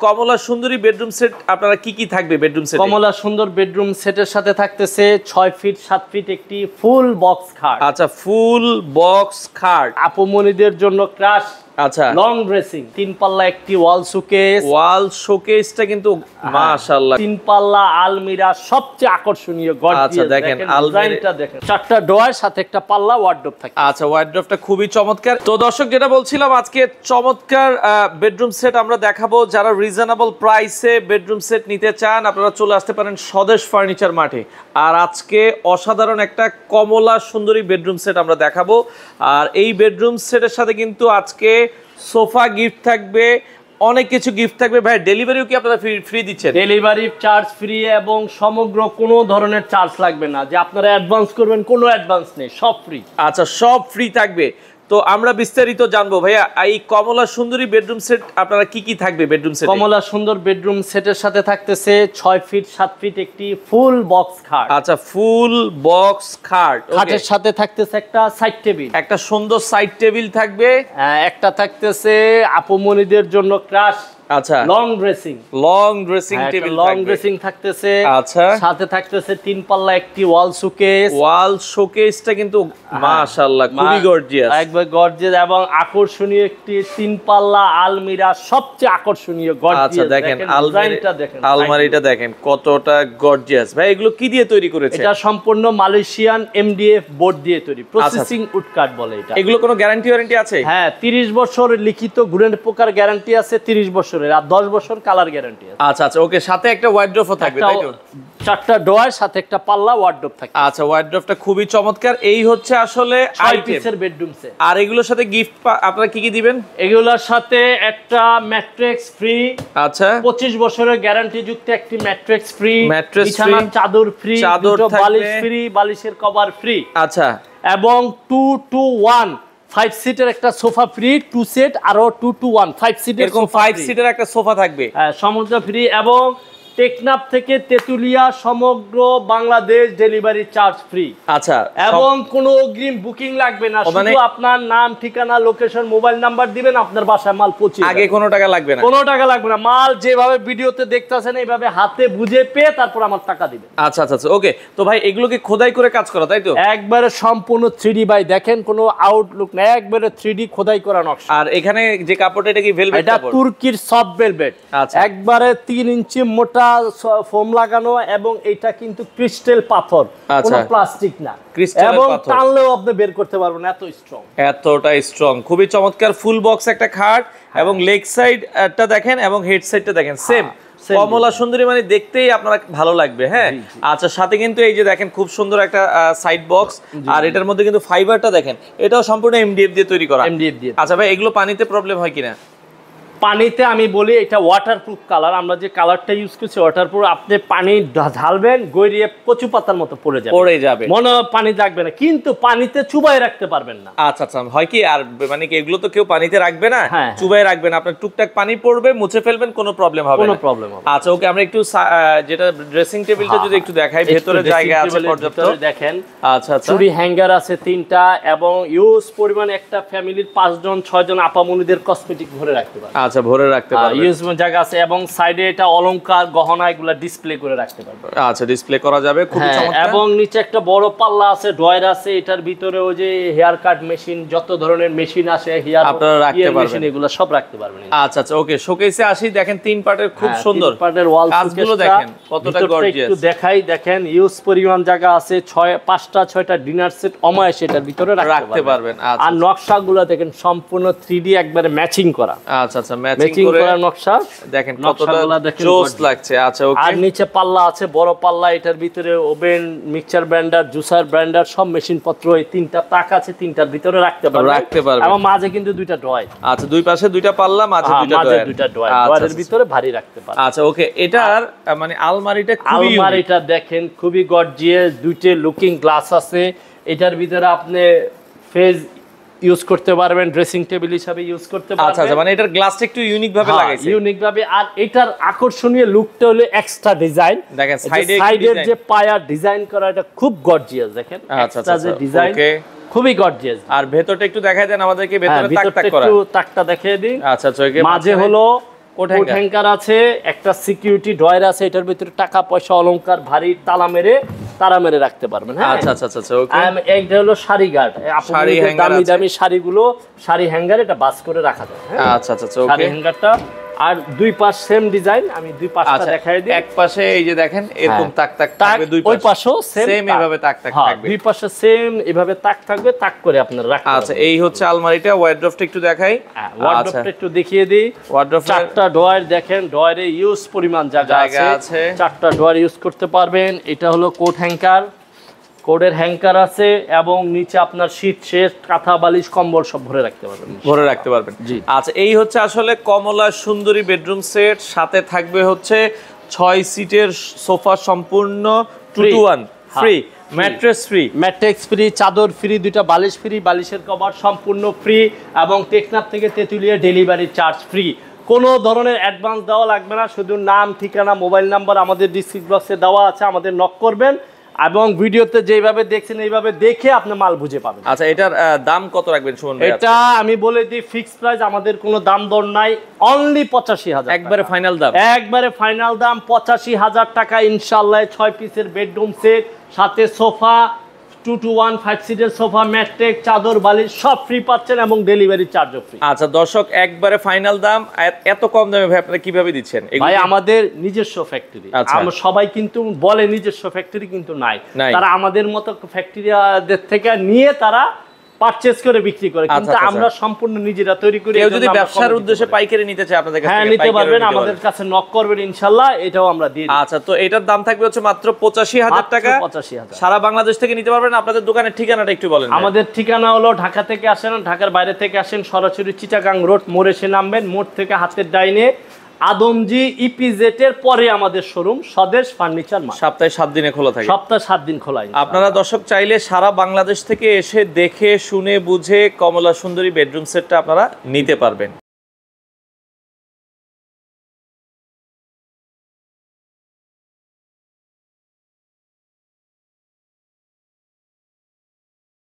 কমলা সুন্দরী bedroom set আপনারা কি থাকবে বেডরুম সেট? কমলা সুন্দর বেডরুম সেটের সাথে থাকতেছে 6 ফিট 7 ফিট একটি ফুল বক্স খাট। আচ্ছা, ফুল বক্স খাট আপমনিদের জন্য ক্রাশ। আচ্ছা, লং ড্রেসিং 3 পাল্লা একটি ওয়াল শোকেস। ওয়াল শোকেসটা কিন্তু মাশাআল্লাহ। 3 পাল্লা আলমিরা সবচেয়ে আকর্ষণীয় গর্জিয়াস। আচ্ছা দেখেন আলমিরাটা দেখেন, 4টা ডয়ার সাথে একটা পাল্লা ওয়ার্ডরোব থাকে। আচ্ছা, ওয়ার্ডরোবটা খুবই চমৎকার। তো দর্শক যেটা বলছিলাম, আজকে চমৎকার বেডরুম সেট আমরা দেখাবো। যারা রিজনেবল প্রাইসে বেডরুম সেট নিতে চান আপনারা চলে আসতে পারেন স্বদেশ ফার্নিচার মাঠে। আর আজকে অসাধারণ একটা কমলা সুন্দরী বেডরুম সেট আমরা দেখাবো। আর এই বেডরুম সেটের সাথে কিন্তু আজকে সোফা গিফট থাকবে, অনেক কিছু গিফট থাকবে। ভাই ডেলিভারিও কি আপনারা ফ্রি দিচ্ছেন? ডেলিভারি চার্জ ফ্রি এবং সমগ্র কোনো ধরনের চার্জ লাগবে না। যে আপনারা অ্যাডভান্স করবেন, কোনো অ্যাডভান্স নেই, সব ফ্রি। আচ্ছা, সব ফ্রি থাকবে। তো আমরা বিস্তারিত জানবো ভাইয়া, এই কমলা সুন্দরী বেডরুম সেট আপনারা কি থাকবে বেডরুম সেট? কমলা সুন্দর বেডরুম সেটের সাথে থাকতেছে 6 ফিট 7 ফিট একটি ফুল বক্স খাট। আচ্ছা, ফুল বক্স খাট। খাটের সাথে থাকতেছে একটা সাইড টেবিল, একটা সুন্দর সাইড টেবিল থাকবে। একটা থাকতেছে আপমনিদের জন্য ক্রাশ। আচ্ছা, long dressing table, long dressing থাকতেছে। আচ্ছা, সাথে থাকতেছে 3 পাল্লা একটি ওয়াল শোকেস। ওয়াল শোকেসটা কিন্তু মাশাআল্লাহ খুবই গর্জিয়াস, একবার গর্জিয়াস এবং আকর্ষণীয় একটি 3 পাল্লা আলমিরা, সবচেয়ে আকর্ষণীয় গর্জিয়াস। আচ্ছা দেখেন আলমারিটা দেখেন কতটা গর্জিয়াস। ভাই এগুলো কি দিয়ে তৈরি করেছে? এটা সম্পূর্ণ মালয়েশিয়ান এমডিএফ বোর্ড দিয়ে তৈরি, প্রসেসিং উড কাট বলে এটা। এগুলো কোনো গ্যারান্টি ওয়ারেন্টি আছে? হ্যাঁ, 30 বছর লিখিত গুণের পোকার গ্যারান্টি আছে, 30 বছরের, আর 10 বছর কালার গ্যারান্টি আছে। আচ্ছা আচ্ছা, ওকে। সাথে একটা ওয়ার্ডরোবও থাকবে, তাই তো? 4টা ডয়ার সাথে একটা পাল্লা ওয়ার্ডরোব থাকে। আচ্ছা, ওয়ার্ডরোবটা খুবই চমৎকার। এই হচ্ছে আসলে 6 পিসের বেডরুম সেট। আর এগুলোর সাথে গিফট আপনারা কি দিবেন? এগুলোর সাথে একটা ম্যাট্রেক্স ফ্রি। আচ্ছা, 25 বছরের গ্যারান্টি যুক্ত একটি ম্যাট্রেক্স ফ্রি, বিছানার চাদর ফ্রি, চাদর থাকবে, বালিশ ফ্রি, বালিশের কভার ফ্রি। আচ্ছা, এবং 2 to 1 5 সিটের একটা সোফা ফ্রি, 2 সেট, আর 2 to 1 5 সিটের এরকম 5 সিটের একটা সোফা থাকবে। হ্যাঁ, সমগ্র ফ্রি। এবং টেকনাফ থেকে তেতুলিয়া সমগ্র বাংলাদেশ ডেলিভারি চার্জ ফ্রি। আচ্ছা, এবং কোনো অগ্রিম বুকিং লাগবে না, শুধু আপনার নাম, ঠিকানা, লোকেশন, মোবাইল নাম্বার দিবেন, আপনার বাসায় মাল পৌঁছে যাবে। আগে কোনো টাকা লাগবে না? কোনো টাকা লাগবে না। মাল যেভাবে ভিডিওতে দেখতেছেন এইভাবে হাতে বুঝে পেয়ে তারপর আমার টাকা দিবেন। আচ্ছা আচ্ছা আচ্ছা, ওকে। তো ভাই এগুলোকে খোদাই করে কাজ করা, তাই তো? একবারে সম্পূর্ণ 3D ভাই, দেখেন কোনো আউটলুক না, একবারে 3D খোদাই করা নকশা। আর এখানে যে কাপড়টা, এটা কি ভেলভেট এটা কাপড়? তুর্কির সফট ভেলভেট। আচ্ছা, একবারে 3 ইঞ্চি মোটা ফোম লাগানো, এবং এটা কিন্তু ক্রিস্টাল পাথর, কোনো প্লাস্টিক না। এবং টানলেও আপনি বের করতে পারবেন না, এত স্ট্রং, এতটা স্ট্রং। খুবই চমৎকার ফুল বক্স একটা খাট। এবং লেগ সাইডটা দেখেন এবং হেড সাইডটা দেখেন সেম। কমলা সুন্দরী মানে দেখতেই আপনার ভালো লাগবে। হ্যাঁ, আচ্ছা, সাথে কিন্তু এই যে দেখেন খুব সুন্দর একটা সাইড বক্স। আর এটার মধ্যে কিন্তু ফাইবারটা দেখেন, এটাও সম্পূর্ণ এমডিএফ দিয়ে তৈরি করা। এমডিএফ দিয়ে। আচ্ছা ভাই, এগুলো পানিতে প্রবলেম হয় কিনা? পানিতে আমি বলি এটা ওয়াটারপ্রুফ কালার। আমরা যে কালারটা ইউজ করছি ওয়াটারপ্রুফ। আপনি পানি ঢালবেন, গড়িয়ে কচু পাতার মতো পড়ে যাবে, মনে পানি লাগবে না, কিন্তু পানিতে চুবাই রাখতে পারবেন না। আচ্ছা আচ্ছা, হয় কি, আর মানে কি এগুলো তো কেউ পানিতে রাখবে না, চুবাই রাখবেন, আপনার টুকটাক পানি পড়বে, মুছে ফেলবেন, কোনো প্রবলেম হবে না। আচ্ছা, ওকে। আমরা একটু যেটা ড্রেসিং টেবিলটা যদি একটু দেখাই, ভেতরে জায়গা আছে পর্যাপ্ত, দেখেন। আচ্ছা আচ্ছা, চুড়ি হ্যাঙ্গার আছে 3টা, এবং ইউজ পরিমাণ একটা ফ্যামিলির 5 জন 6 জন আপামনিদের কসমেটিক ভরে রাখতে পারবে। আচ্ছা, ভরে রাখতে পারবে, ইউজ জায়গা আছে। এবং সাইডে এটা অলংকার গহনা এগুলা ডিসপ্লে করে রাখতে পারবে। আচ্ছা, ডিসপ্লে করা যাবে, খুব চমৎকার। এবং নিচে একটা বড় পাল্লা আছে, ড্রয়ার আছে। এটার ভিতরে ওই যে হেয়ার কাট মেশিন, যত ধরনের মেশিন আছে, হেয়ার আপনারা রাখতে পারবেন, এগুলা সব রাখতে পারবেন। আচ্ছা আচ্ছা, ওকে। শোকেসে আসি, দেখেন 3 পার্টের খুব সুন্দর 3 পার্টের ওয়াল কাজগুলো দেখেন কতটা গর্জিয়াস। একটু দেখাই, দেখেন ইউজ পরিমাণ জায়গা আছে। 5টা 6টা ডিনার সেট অমায়াসে এটার ভিতরে রাখতে পারবেন। আর নকশাগুলো দেখেন সম্পূর্ণ 3D একবারে ম্যাচিং করা। আচ্ছা আচ্ছা, ম্যাচিং করা নকশা দেখেন কতটা জোস লাগছে। আচ্ছা, ওকে। আর নিচে পাল্লা আছে, বড় পাল্লা। এটার ভিতরে oven, mixture Blender, juicer Blender, সব মেশিন পত্র এই 3টা তাক আছে, 3টার ভিতরে রাখতে পারবেন। এবং মাঝে কিন্তু 2টা ড্রয়ার। আচ্ছা, দুই পাশে 2টা পাল্লা, মাঝে 2টা ড্রয়ার। ড্রয়ারের ভিতরে ভারী রাখতে পারবেন। আচ্ছা, ওকে। এটার মানে আলমারিটা দেখেন খুবই গর্জিয়াস। 2টা লুকিং গ্লাস আছে। এটার ভিতরে আপনি ফেজ ইউজ করতে পারবেন, ড্রেসিং টেবিল হিসেবে ইউজ করতে পারবেন। আচ্ছা আচ্ছা, মানে এটার গ্লাসটা একটু ইউনিক ভাবে লাগাইছে, ইউনিক ভাবে। আর এটার আকর্ষণীয় লুকটা হলো এক্সট্রা ডিজাইন। দেখেন সাইডের যে পায়ার ডিজাইন করা, এটা খুব গর্জিয়াস। দেখেন এক্সট্রা যে ডিজাইন, খুবই গর্জিয়াস। আর ভেতরটা একটু দেখাই দেন আমাদেরকে, ভেতরে তাক করা, একটু তাকটা দেখিয়ে দিন। আচ্ছা আচ্ছা, মাঝে হলো কোট হ্যাঙ্গার আছে, একটা সিকিউরিটি ড্রয়ার আছে, এটার ভিতরে টাকা পয়সা অলংকার ভারী তালা মেরে রাখতে পারবেন। হ্যাঁ, আচ্ছা আচ্ছা আচ্ছা, ওকে। এইটা হলো শাড়ি গার্ড, দামি দামি শাড়িগুলো শাড়ি হ্যাঙ্গার এটা বাস করে রাখা যায়। আচ্ছা আচ্ছা আচ্ছা, ওকে। শাড়ি হ্যাঙ্গারটা আর দুই পাশ সেম ডিজাইন, আমি দুই পাশটা দেখাই দিই। এক পাশে এই যে দেখেন এরকম তাক তাক থাকবে, দুই পাশে ওই পাশেও সেম এভাবে তাক তাক থাকবে, দুই পাশে সেম এভাবে তাক থাকবে, তাক করে আপনারা রাখতে। আচ্ছা, এই হচ্ছে আলমারিটা। ওয়ার্ড্রপটা একটু দেখাই, ওয়ার্ড্রপটা একটু দেখিয়ে দিই। ওয়ার্ড্রপ চারটা ড্রয়ার দেখেন, ড্রয়ারে ইউজ পরিমাণ জায়গা আছে, চারটা ড্রয়ার ইউজ করতে পারবেন। এটা হলো কোট হ্যাঙ্গার, কোডের হ্যাঙ্গার আছে এবং নিচে আপনার শীট শেড কাঁথা বালিশ কম্বল সব ভরে রাখতে পারবেন। জি, আচ্ছা, এই হচ্ছে আসলে কমলা সুন্দরী বেডরুম সেট। সাথে থাকবে হচ্ছে 6 সিটের সোফা, সম্পূর্ণ 2 to 1 ফ্রি, ম্যাট্রেস ফ্রি, চাদর ফ্রি, দুইটা বালিশ ফ্রি, বালিশের কভার সম্পূর্ণ ফ্রি এবং টেকনাফ থেকে তেঁতুলিয়া ডেলিভারি চার্জ ফ্রি। কোনো ধরনের অ্যাডভান্স দেওয়া লাগবে না, শুধু নাম, ঠিকানা, মোবাইল নাম্বার আমাদের ডিসক্রিপশন বক্সে দেওয়া আছে, আমাদের নক করবেন এবং ভিডিওতে যেভাবে দেখছেন এইভাবে দেখে আপনি মাল বুঝে পাবেন। আচ্ছা, এটার দাম কত রাখবেন সুমন ভাই? এটা আমি বলে দিই ফিক্সড প্রাইস, আমাদের কোনো দাম দর নাই, অনলি 85,000, একবারে ফাইনাল দাম 85,000 টাকা ইনশাআল্লাহ। 6 পিসের বেডরুম সেট, সাথে সোফা 2 to 1 5 সিটের সোফা, ম্যাট্রেস, চাদর, বালিশ সব ফ্রি পাচ্ছেন এবং ডেলিভারি চার্জও ফ্রি। আচ্ছা দর্শক, একবারে ফাইনাল দাম। এত কম দামে ভাই আপনারা কিভাবে দিচ্ছেন? ভাই আমাদের নিজস্ব ফ্যাক্টরি, আমরা সবাই কিন্তু বলে নিজস্ব ফ্যাক্টরি, কিন্তু নাই। তারা আমাদের মতো ফ্যাক্টরিদের থেকে নিয়ে তারা পারচেজ করে বিক্রি করে, কিন্তু আমরা সম্পূর্ণ নিজেরা তৈরি করি। কেউ যদি ব্যবসার উদ্দেশ্যে পাইকারি নিতে চায় আপনাদের কাছে, হ্যাঁ নিতে পারবেন, আমাদের কাছে নক করবেন ইনশাআল্লাহ, এটাও আমরা দিয়ে দিই। আচ্ছা, তো এটার দাম থাকবে হচ্ছে মাত্র 85,000 টাকা। 85,000 সারা বাংলাদেশ থেকে নিতে পারবেন। আপনাদের দোকানের ঠিকানাটা একটু বলেন। আমাদের ঠিকানা হলো ঢাকা থেকে আসেন, ঢাকার বাইরে থেকে আসেন, সরাসরি চিটাগাং রোড মোড়ে এসে নামবেন, মোড় থেকে হাতের ডাইনে আদমজি ইপিজেড এর পরে আমাদের শোরুম স্বদেশ ফার্নিচার মার্ট। সপ্তাহে 7 দিনে খোলা থাকে। সপ্তাহে 7 দিন খোলা। আপনারা দর্শক চাইলে সারা বাংলাদেশ থেকে এসে দেখে শুনে বুঝে কমলা সুন্দরী বেডরুম সেটটা আপনারা নিতে পারবেন।